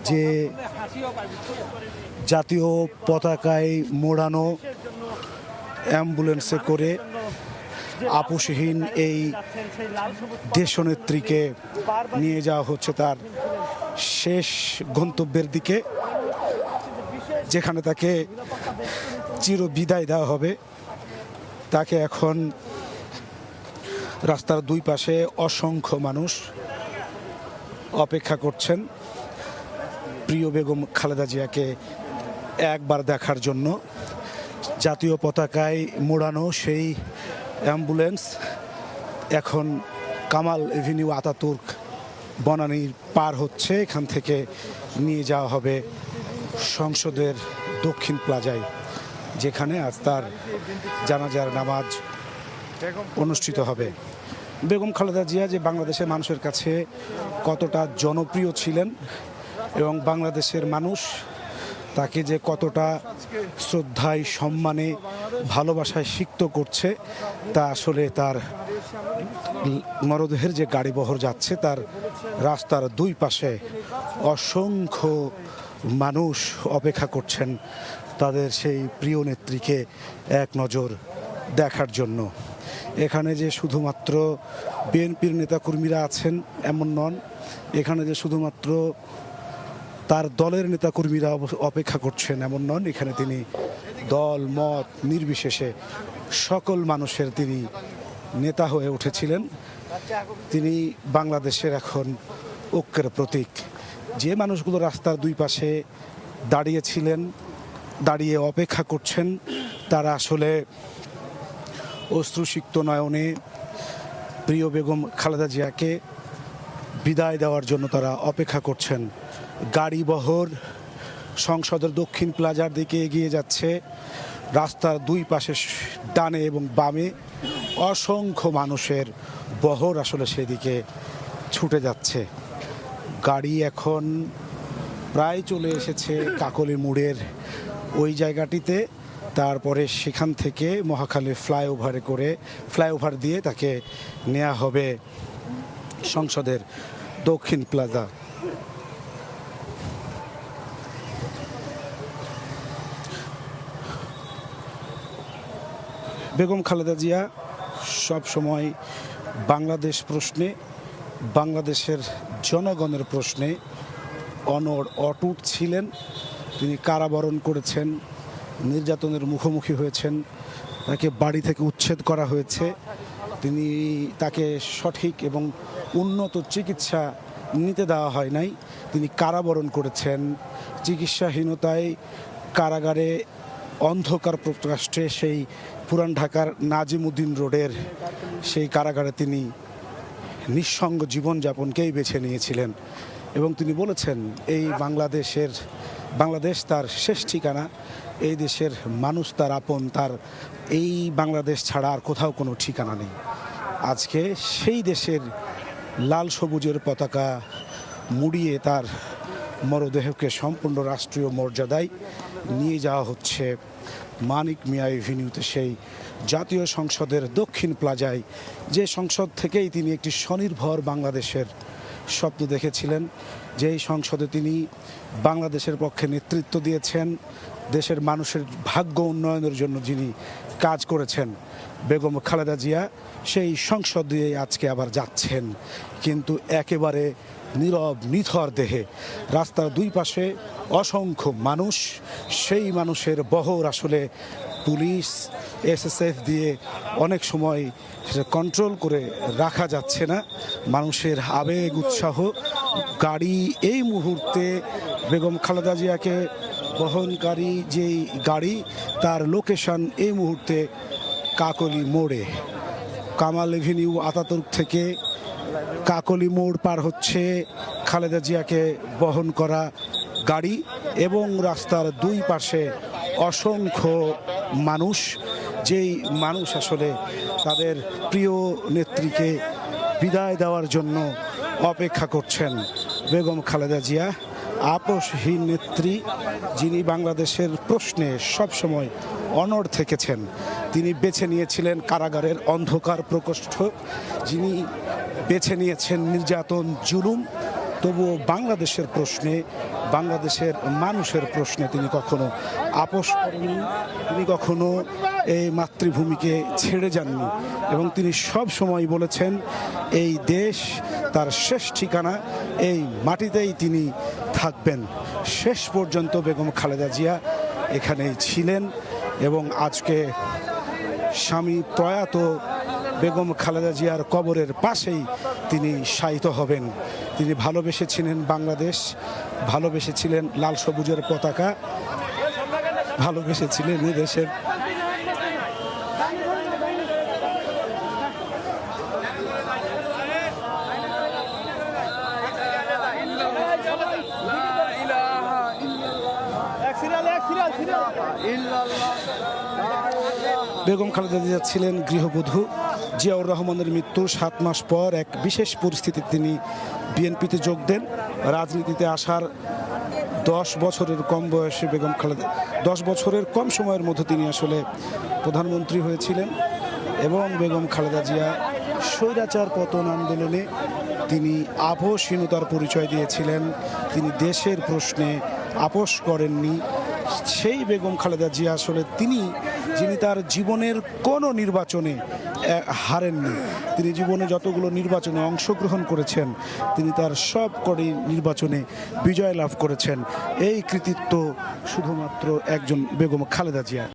যে জাতীয় পতাকায় মোড়ানো অ্যাম্বুলেন্সে করে আপোষহীন এই দেশনেত্রীকে নিয়ে যাওয়া হচ্ছে তার শেষ গন্তব্যের দিকে, যেখানে তাকে চিরবিদায় দেওয়া হবে। তাকে এখন রাস্তার দুই পাশে অসংখ্য মানুষ অপেক্ষা করছেন প্রিয় বেগম খালেদা জিয়াকে একবার দেখার জন্য। জাতীয় পতাকায় মোড়ানো সেই অ্যাম্বুলেন্স এখন কামাল এভিনিউ আতাতুর্ক বনানীর পার হচ্ছে। এখান থেকে নিয়ে যাওয়া হবে সংসদের দক্ষিণ প্লাজায়, যেখানে আজ তার জানাজার নামাজ অনুষ্ঠিত হবে। বেগম খালেদা জিয়া যে বাংলাদেশের মানুষের কাছে কতটা জনপ্রিয় ছিলেন এবং বাংলাদেশের মানুষ তাকে যে কতটা শ্রদ্ধায়, সম্মানে, ভালোবাসায় সিক্ত করছে, তা আসলে তার মরদেহের যে গাড়িবহর যাচ্ছে তার রাস্তার দুই পাশে অসংখ্য মানুষ অপেক্ষা করছেন তাদের সেই প্রিয় নেত্রীকে এক নজর দেখার জন্য। এখানে যে শুধুমাত্র বিএনপির নেতাকর্মীরা আছেন এমন নন, এখানে যে শুধুমাত্র তার দলের নেতাকর্মীরা অপেক্ষা করছেন এমন নন। এখানে তিনি দল মত নির্বিশেষে সকল মানুষের তিনি নেতা হয়ে উঠেছিলেন। তিনি বাংলাদেশের এখন ঐক্যের প্রতীক। যে মানুষগুলো রাস্তার দুই পাশে দাঁড়িয়েছিলেন, দাঁড়িয়ে অপেক্ষা করছেন, তারা আসলে অশ্রুসিক্ত নয়নে প্রিয় বেগম খালেদা জিয়াকে বিদায় দেওয়ার জন্য তারা অপেক্ষা করছেন। গাড়িবহর সংসদের দক্ষিণ প্লাজার দিকে এগিয়ে যাচ্ছে। রাস্তার দুই পাশে ডানে এবং বামে অসংখ্য মানুষের বহর আসলে সেদিকে ছুটে যাচ্ছে। গাড়ি এখন প্রায় চলে এসেছে কাকলি মোড়ের ওই জায়গাটিতে। তারপরে সেখান থেকে মহাখালী ফ্লাইওভার দিয়ে তাকে নেওয়া হবে সংসদের দক্ষিণ প্লাজা। বেগম খালেদা জিয়া সব সময় বাংলাদেশ প্রশ্নে, বাংলাদেশের জনগণের প্রশ্নে অটুট ছিলেন। তিনি কারাবরণ করেছেন, নির্যাতনের মুখোমুখি হয়েছেন, তাকে বাড়ি থেকে উচ্ছেদ করা হয়েছে। তাকে সঠিক এবং উন্নত চিকিৎসা নিতে দেওয়া হয় নাই। তিনি কারাবরণ করেছেন। চিকিৎসাহীনতায় কারাগারে অন্ধকার প্রকাষ্টে সেই পুরান ঢাকার নাজিমুদ্দিন রোডের সেই কারাগারে তিনি নিঃসঙ্গ জীবনযাপনকেই বেছে নিয়েছিলেন এবং তিনি বলেছেন এই বাংলাদেশ তার শেষ ঠিকানা, এই দেশের মানুষ তার আপন, তার এই বাংলাদেশ ছাড়া আর কোথাও কোনো ঠিকানা নেই। আজকে সেই দেশের লাল সবুজের পতাকা মুড়িয়ে তার মরদেহকে সম্পূর্ণ রাষ্ট্রীয় মর্যাদায় নিয়ে যাওয়া হচ্ছে মানিক মিয়া এভিনিউতে, সেই জাতীয় সংসদের দক্ষিণ প্লাজায়, যে সংসদ থেকেই তিনি একটি স্বনির্ভর বাংলাদেশের স্বপ্ন দেখেছিলেন, যেই সংসদে তিনি বাংলাদেশের পক্ষে নেতৃত্ব দিয়েছেন, দেশের মানুষের ভাগ্য উন্নয়নের জন্য যিনি কাজ করেছেন বেগম খালেদা জিয়া, সেই সংসদ দিয়ে আজকে আবার যাচ্ছেন। কিন্তু একেবারে নীরব নিথর দেহে রাস্তার দুই পাশে অসংখ্য মানুষ, সেই মানুষের বহর আসলে পুলিশ এসএসএফ দিয়ে অনেক সময় কন্ট্রোল করে রাখা যাচ্ছে না। মানুষের আবেগ উৎসাহ, গাড়ি এই মুহূর্তে বেগম খালেদা জিয়াকে বহনকারী যেই গাড়ি, তার লোকেশন এই মুহূর্তে কাকলি মোড়ে। কামাল এভিনিউ আতাতুর্ক থেকে কাকলি মোড় পার হচ্ছে খালেদা জিয়াকে বহন করা গাড়ি এবং রাস্তার দুই পাশে অসংখ্য মানুষ, যেই মানুষ আসলে তাদের প্রিয় নেত্রীকে বিদায় দেওয়ার জন্য অপেক্ষা করছেন। বেগম খালেদা জিয়া আপোষহীন নেত্রী, যিনি বাংলাদেশের প্রশ্নে সবসময় অনড় থেকেছেন। তিনি বেছে নিয়েছিলেন কারাগারের অন্ধকার প্রকোষ্ঠ, যিনি বেছে নিয়েছেন নির্যাতন, জুলুম, তবুও বাংলাদেশের প্রশ্নে, বাংলাদেশের মানুষের প্রশ্নে তিনি কখনো আপোস করেননি, তিনি কখনো এই মাতৃভূমিকে ছেড়ে যাননি এবং তিনি সব সময় বলেছেন এই দেশ তার শেষ ঠিকানা, এই মাটিতেই তিনি থাকবেন। শেষ পর্যন্ত বেগম খালেদা জিয়া এখানেই ছিলেন এবং আজকে স্বামী প্রয়াত বেগম খালেদা জিয়ার কবরের পাশেই তিনি শায়িত হবেন। তিনি ভালোবেসেছিলেন বাংলাদেশ, ভালোবেসেছিলেন লাল সবুজের পতাকা, ভালোবেসেছিলেন এ দেশের বেগম খালেদা জিয়া ছিলেন গৃহবধূ। জিয়াউর রহমানের মৃত্যুর 7 মাস পর এক বিশেষ পরিস্থিতিতে তিনি বিএনপিতে যোগ দেন। রাজনীতিতে আসার 10 বছরের কম বয়সে বেগম খালেদা 10 বছরের কম সময়ের মধ্যে তিনি আসলে প্রধানমন্ত্রী হয়েছিলেন এবং বেগম খালেদা জিয়া স্বৈরাচার পতন আন্দোলনে তিনি আপোষহীনতার পরিচয় দিয়েছিলেন। তিনি দেশের প্রশ্নে আপোষ করেননি। সেই বেগম খালেদা জিয়া আসলে যিনি তার জীবনের কোনো নির্বাচনে হারেননি। তিনি জীবনে যতগুলো নির্বাচনে অংশগ্রহণ করেছেন তিনি তার সব কটি নির্বাচনে বিজয় লাভ করেছেন। এই কৃতিত্ব শুধুমাত্র একজন বেগম খালেদা জিয়া।